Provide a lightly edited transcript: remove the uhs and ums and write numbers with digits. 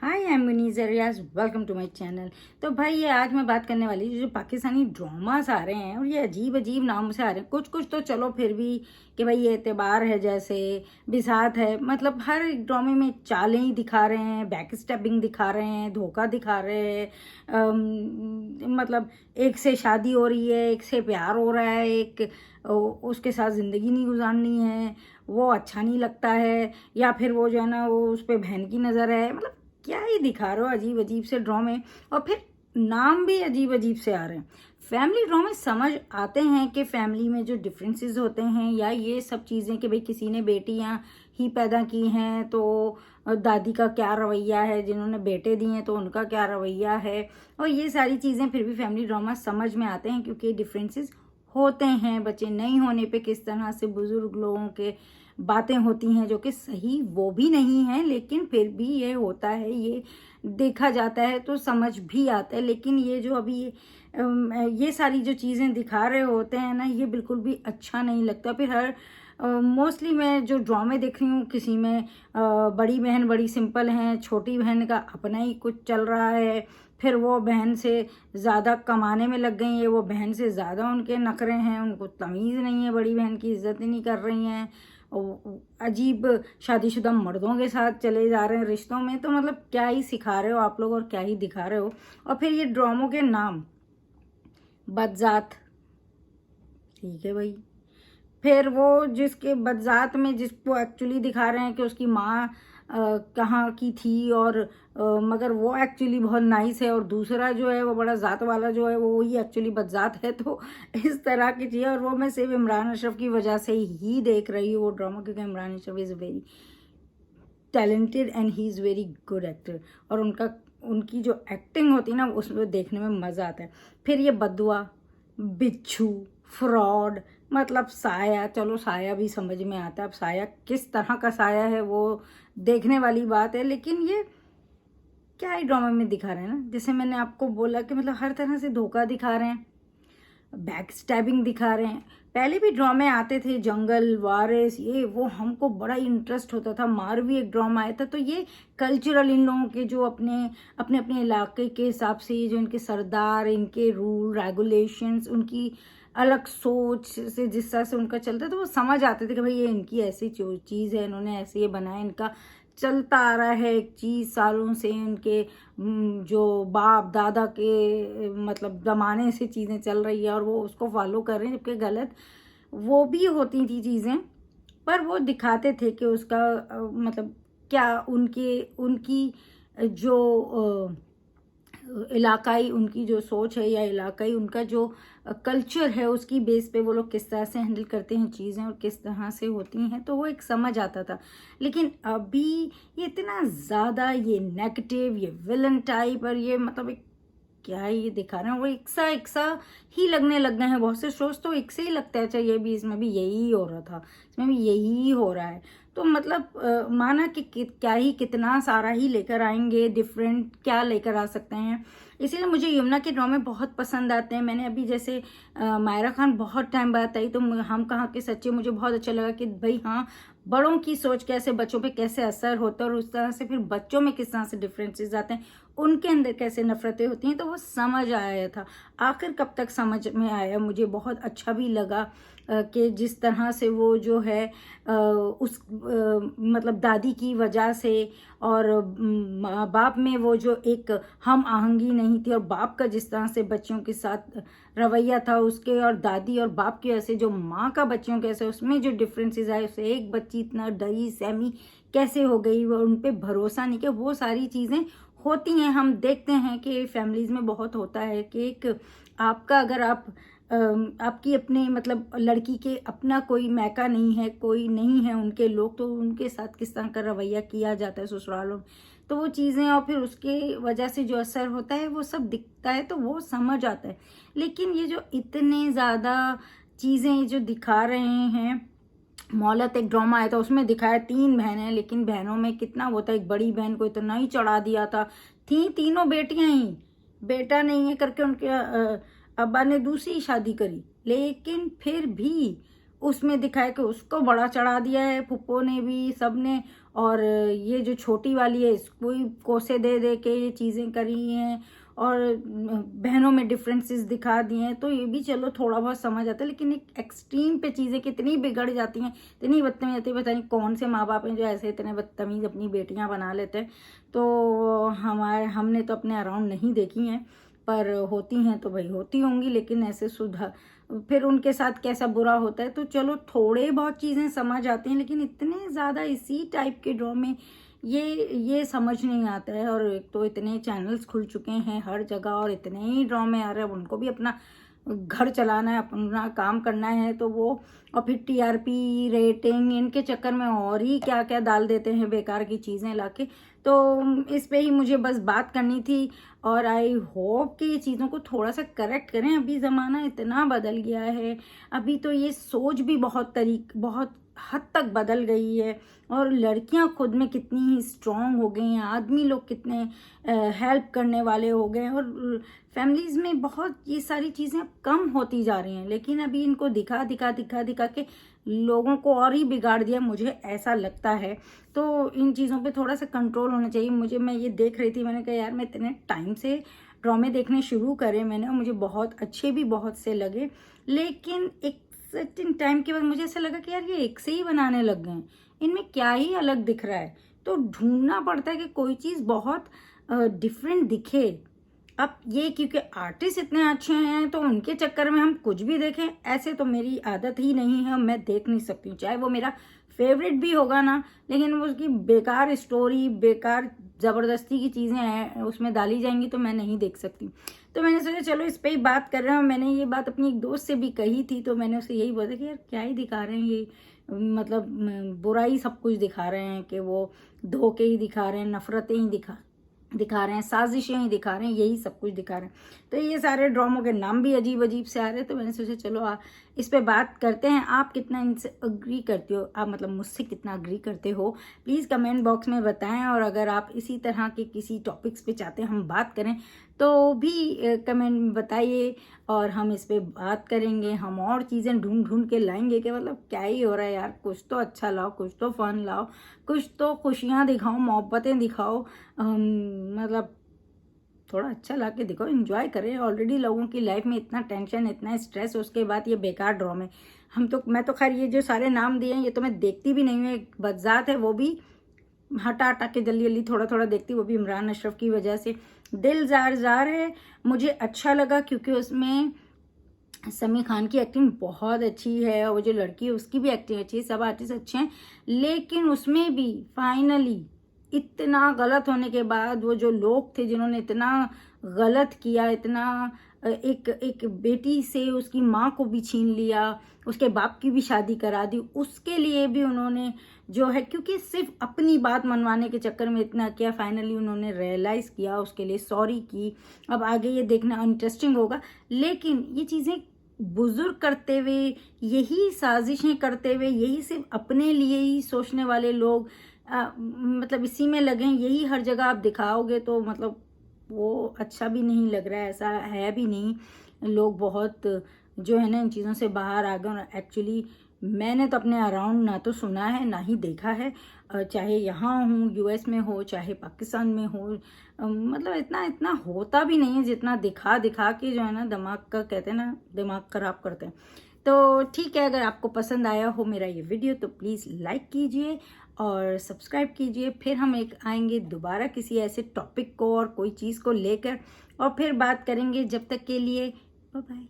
Hi, I am Muneez Riaz, welcome to my channel. तो भाई ये आज मैं बात करने वाली जो पाकिस्तानी ड्रामास आ रहे हैं और ये अजीब अजीब नाम से आ रहे हैं। कुछ कुछ तो चलो फिर भी कि भाई ये एतबार है, जैसे बिसात है, मतलब हर एक ड्रामे में चालें ही दिखा रहे हैं, बैक स्टेपिंग दिखा रहे हैं, धोखा दिखा रहे हैं। मतलब एक से शादी हो रही है, एक से प्यार हो रहा है, एक उसके साथ ज़िंदगी नहीं गुजारनी है, वो अच्छा नहीं लगता है, या फिर वो जो है ना वो उस पर बहन की नज़र है। मतलब क्या ही दिखा रहे हो अजीब अजीब से ड्रामे, और फिर नाम भी अजीब अजीब से आ रहे हैं। फैमिली ड्रामे समझ आते हैं कि फैमिली में जो डिफरेंसेस होते हैं या ये सब चीज़ें कि भाई किसी ने बेटियां ही पैदा की हैं तो दादी का क्या रवैया है, जिन्होंने बेटे दिए हैं तो उनका क्या रवैया है, और ये सारी चीज़ें फिर भी फैमिली ड्रामा समझ में आते हैं क्योंकि डिफरेंसेस होते हैं। बच्चे नहीं होने पे किस तरह से बुजुर्ग लोगों के बातें होती हैं जो कि सही वो भी नहीं है, लेकिन फिर भी ये होता है, ये देखा जाता है तो समझ भी आता है। लेकिन ये जो अभी ये सारी जो चीज़ें दिखा रहे होते हैं ना, ये बिल्कुल भी अच्छा नहीं लगता। फिर हर मोस्टली मैं जो ड्रामे देख रही हूँ, किसी में बड़ी बहन बड़ी सिंपल हैं, छोटी बहन का अपना ही कुछ चल रहा है, फिर वो बहन से ज़्यादा कमाने में लग गई है, वो बहन से ज़्यादा उनके नखरे हैं, उनको तमीज़ नहीं है, बड़ी बहन की इज्जत ही नहीं कर रही हैं, अजीब शादीशुदा मर्दों के साथ चले जा रहे हैं रिश्तों में। तो मतलब क्या ही सिखा रहे हो आप लोग और क्या ही दिखा रहे हो। और फिर ये ड्रामों के नाम, बदजात, ठीक है भाई, फिर वो जिसके बदजात में जिसको एक्चुअली दिखा रहे हैं कि उसकी माँ कहाँ की थी और मगर वो एक्चुअली बहुत नाइस है, और दूसरा जो है वो बड़ा ज़ात वाला जो है वो वही एक्चुअली बदजात है। तो इस तरह की चीज़ें, और वो मैं सिर्फ इमरान अशरफ की वजह से ही देख रही हूँ वो ड्रामा, क्योंकि Imran Ashraf is very talented and he is very good actor, और उनकी जो एक्टिंग होती है ना उसमें देखने में मज़ा आता है। फिर ये बदुआ, बिच्छू, फ्रॉड, मतलब साया, चलो साया भी समझ में आता है। अब साया किस तरह का साया है वो देखने वाली बात है, लेकिन ये क्या ही ड्रामा में दिखा रहे हैं ना, जैसे मैंने आपको बोला कि मतलब हर तरह से धोखा दिखा रहे हैं, बैक स्टैबिंग दिखा रहे हैं। पहले भी ड्रामे आते थे, जंगल वारिस, ये वो, हमको बड़ा इंटरेस्ट होता था। मारवी एक ड्रामा आया था, तो ये कल्चरल, इन लोगों के जो अपने अपने अपने इलाके के हिसाब से ये जो इनके सरदार, इनके रूल रेगुलेशंस, उनकी अलग सोच से जिस तरह से उनका चलता है, तो वो समझ आते थे कि भाई ये इनकी ऐसी चीज़ है, इन्होंने ऐसे ये बनाया, इनका चलता आ रहा है एक चीज़ सालों से, इनके जो बाप दादा के मतलब ज़माने से चीज़ें चल रही है और वो उसको फॉलो कर रहे हैं, जबकि गलत वो भी होती थी चीज़ें। पर वो दिखाते थे कि उसका मतलब क्या उनके उनकी जो इलाकाई उनकी जो सोच है या इलाकाई उनका जो कल्चर है, उसकी बेस पे वो लोग किस तरह से हैंडल करते हैं चीज़ें और किस तरह से होती हैं, तो वो एक समझ आता था। लेकिन अभी ये इतना ज़्यादा ये नेगेटिव, ये विलन टाइप, और ये मतलब एक क्या ये दिखा रहे हैं, वो एक सा ही लगने लग गए हैं। बहुत से शोज तो एक से ही लगता है, अच्छा ये भी, इसमें भी यही हो रहा था, इसमें भी यही हो रहा है। तो मतलब माना कि क्या ही कितना सारा ही लेकर आएंगे, डिफरेंट क्या लेकर आ सकते हैं। इसीलिए मुझे यमुना के ड्रामे बहुत पसंद आते हैं। मैंने अभी जैसे मायरा खान बहुत टाइम बाद आई, तो हम कहाँ के सच्चे, मुझे बहुत अच्छा लगा कि भाई हाँ, बड़ों की सोच कैसे बच्चों पे कैसे असर होता है, और उस तरह से फिर बच्चों में किस तरह से डिफरेंसेस आते हैं, उनके अंदर कैसे नफरतें होती हैं, तो वो समझ आया था। आखिर कब तक समझ में आया, मुझे बहुत अच्छा भी लगा कि जिस तरह से वो जो है मतलब दादी की वजह से और माँ बाप में वो जो एक हम आहंगी नहीं थी, और बाप का जिस तरह से बच्चों के साथ रवैया था उसके, और दादी और बाप की वजह से जो माँ का बच्चों कैसे, उसमें जो डिफरेंसेस आए, उससे एक बच्ची इतना डरी सहमी कैसे हो गई, वो उन पर भरोसा नहीं किया, वो सारी चीज़ें होती हैं। हम देखते हैं कि फैमिलीज़ में बहुत होता है कि एक आपका, अगर आप आपकी अपने मतलब लड़की के अपना कोई मैका नहीं है, कोई नहीं है उनके लोग, तो उनके साथ किस तरह का रवैया किया जाता है ससुरालों में, तो वो चीज़ें और फिर उसके वजह से जो असर होता है वो सब दिखता है, तो वो समझ आता है। लेकिन ये जो इतने ज़्यादा चीज़ें जो दिखा रहे हैं, मोहलत एक ड्रामा आया था, उसमें दिखाया 3 बहनें, लेकिन बहनों में कितना वो था, एक बड़ी बहन को इतना ही चढ़ा दिया था, थी तीनों बेटियां ही, बेटा नहीं है करके उनके अब्बा ने दूसरी शादी करी, लेकिन फिर भी उसमें दिखाया कि उसको बड़ा चढ़ा दिया है फुप्पो ने भी, सब ने, और ये जो छोटी वाली है इसको ही कोसे दे दे के ये चीज़ें करी हैं और बहनों में डिफरेंसेस दिखा दिए हैं, तो ये भी चलो थोड़ा बहुत समझ आता है। लेकिन एक एक्सट्रीम पे चीज़ें कितनी बिगड़ जाती हैं, इतनी बदतमीज आती है, पता नहीं कौन से माँ बाप हैं जो ऐसे इतने बदतमीज अपनी बेटियां बना लेते हैं। तो हमने तो अपने अराउंड नहीं देखी हैं, पर होती हैं तो भाई होती होंगी, लेकिन ऐसे सुधार फिर उनके साथ कैसा बुरा होता है। तो चलो थोड़े बहुत चीज़ें समझ आती हैं, लेकिन इतने ज़्यादा इसी टाइप के ड्रामे ये समझ नहीं आता है। और एक तो इतने चैनल्स खुल चुके हैं हर जगह और इतने ही ड्रामे आ रहे हैं, उनको भी अपना घर चलाना है, अपना काम करना है, तो वो और फिर टीआरपी रेटिंग इनके चक्कर में और ही क्या क्या डाल देते हैं बेकार की चीज़ें लाके। तो इस पे ही मुझे बस बात करनी थी और आई होप कि ये चीज़ों को थोड़ा सा करेक्ट करें। अभी ज़माना इतना बदल गया है, अभी तो ये सोच भी बहुत हद तक बदल गई है और लड़कियां खुद में कितनी ही स्ट्रांग हो गई हैं, आदमी लोग कितने हेल्प करने वाले हो गए हैं और फैमिलीज में बहुत ये सारी चीज़ें कम होती जा रही हैं। लेकिन अभी इनको दिखा दिखा दिखा दिखा के लोगों को और ही बिगाड़ दिया, मुझे ऐसा लगता है। तो इन चीज़ों पे थोड़ा सा कंट्रोल होना चाहिए। मैं ये देख रही थी, मैंने कहा यार मैं इतने टाइम से ड्रामे देखने शुरू करे मैंने और मुझे बहुत अच्छे भी बहुत से लगे, लेकिन एक सर्टेन टाइम के बाद मुझे ऐसा लगा कि यार ये एक से ही बनाने लग गए हैं, इनमें क्या ही अलग दिख रहा है। तो ढूंढना पड़ता है कि कोई चीज़ बहुत डिफरेंट दिखे। अब ये क्योंकि आर्टिस्ट इतने अच्छे हैं तो उनके चक्कर में हम कुछ भी देखें, ऐसे तो मेरी आदत ही नहीं है, मैं देख नहीं सकती हूँ। चाहे वो मेरा फेवरेट भी होगा ना, लेकिन वो उसकी बेकार स्टोरी बेकार ज़बरदस्ती की चीज़ें हैं उसमें डाली जाएंगी तो मैं नहीं देख सकती। तो मैंने सोचा चलो इस पे ही बात कर रहे हैं। मैंने ये बात अपनी एक दोस्त से भी कही थी, तो मैंने उसे यही बोला कि यार क्या ही दिखा रहे हैं ये, मतलब बुराई सब कुछ दिखा रहे हैं, कि वो धोखे ही दिखा रहे हैं, नफरतें ही दिखा रहे हैं, साजिशें ही दिखा रहे हैं, यही सब कुछ दिखा रहे हैं। तो ये सारे ड्रामों के नाम भी अजीब अजीब से आ रहे हैं। तो मैंने सोचा चलो इस पे बात करते हैं। आप कितना इनसे अग्री करते हो, आप मतलब मुझसे कितना अग्री करते हो, प्लीज़ कमेंट बॉक्स में बताएं। और अगर आप इसी तरह के किसी टॉपिक्स पे चाहते हैं हम बात करें तो भी कमेंट में बताइए और हम इस पे बात करेंगे। हम और चीज़ें ढूंढ ढूंढ के लाएंगे कि मतलब क्या ही हो रहा है यार, कुछ तो अच्छा लाओ, कुछ तो फन लाओ, कुछ तो खुशियाँ दिखाओ, मोहब्बतें दिखाओ, मतलब थोड़ा अच्छा ला के दिखाओ, एंजॉय करें। ऑलरेडी लोगों की लाइफ में इतना टेंशन इतना स्ट्रेस, उसके बाद ये बेकार ड्रामे। मैं तो खैर ये जो सारे नाम दिए हैं ये तो मैं देखती भी नहीं हूँ। एक बदजात है वो भी हटा हटा के जल्दी जल्दी थोड़ा थोड़ा देखती, वो भी इमरान अशरफ की वजह से। दिल जार जार है, मुझे अच्छा लगा क्योंकि उसमें समी खान की एक्टिंग बहुत अच्छी है और वो जो लड़की है उसकी भी एक्टिंग अच्छी है, सब आर्टिस्ट अच्छे हैं। लेकिन उसमें भी फाइनली इतना गलत होने के बाद वो जो लोग थे जिन्होंने इतना गलत किया, इतना एक बेटी से उसकी माँ को भी छीन लिया, उसके बाप की भी शादी करा दी, उसके लिए भी उन्होंने जो है, क्योंकि सिर्फ अपनी बात मनवाने के चक्कर में इतना किया, फाइनली उन्होंने रियलाइज़ किया, उसके लिए सॉरी की। अब आगे ये देखना इंटरेस्टिंग होगा। लेकिन ये चीज़ें बुजुर्ग करते हुए, यही साजिशें करते हुए, यही सिर्फ अपने लिए ही सोचने वाले लोग मतलब इसी में लगे हैं, यही हर जगह आप दिखाओगे तो मतलब वो अच्छा भी नहीं लग रहा है, ऐसा है भी नहीं। लोग बहुत जो है ना इन चीज़ों से बाहर आ गए। और एक्चुअली मैंने तो अपने अराउंड ना तो सुना है ना ही देखा है, चाहे यहाँ हूँ यूएस में हो चाहे पाकिस्तान में हो, मतलब इतना इतना होता भी नहीं है जितना दिखा दिखा के जो है ना दिमाग का कहते हैं ना दिमाग खराब करते हैं। तो ठीक है, अगर आपको पसंद आया हो मेरा ये वीडियो तो प्लीज़ लाइक कीजिए और सब्सक्राइब कीजिए। फिर हम आएंगे दोबारा किसी ऐसे टॉपिक को और कोई चीज़ को लेकर और फिर बात करेंगे। जब तक के लिए बाय बाय।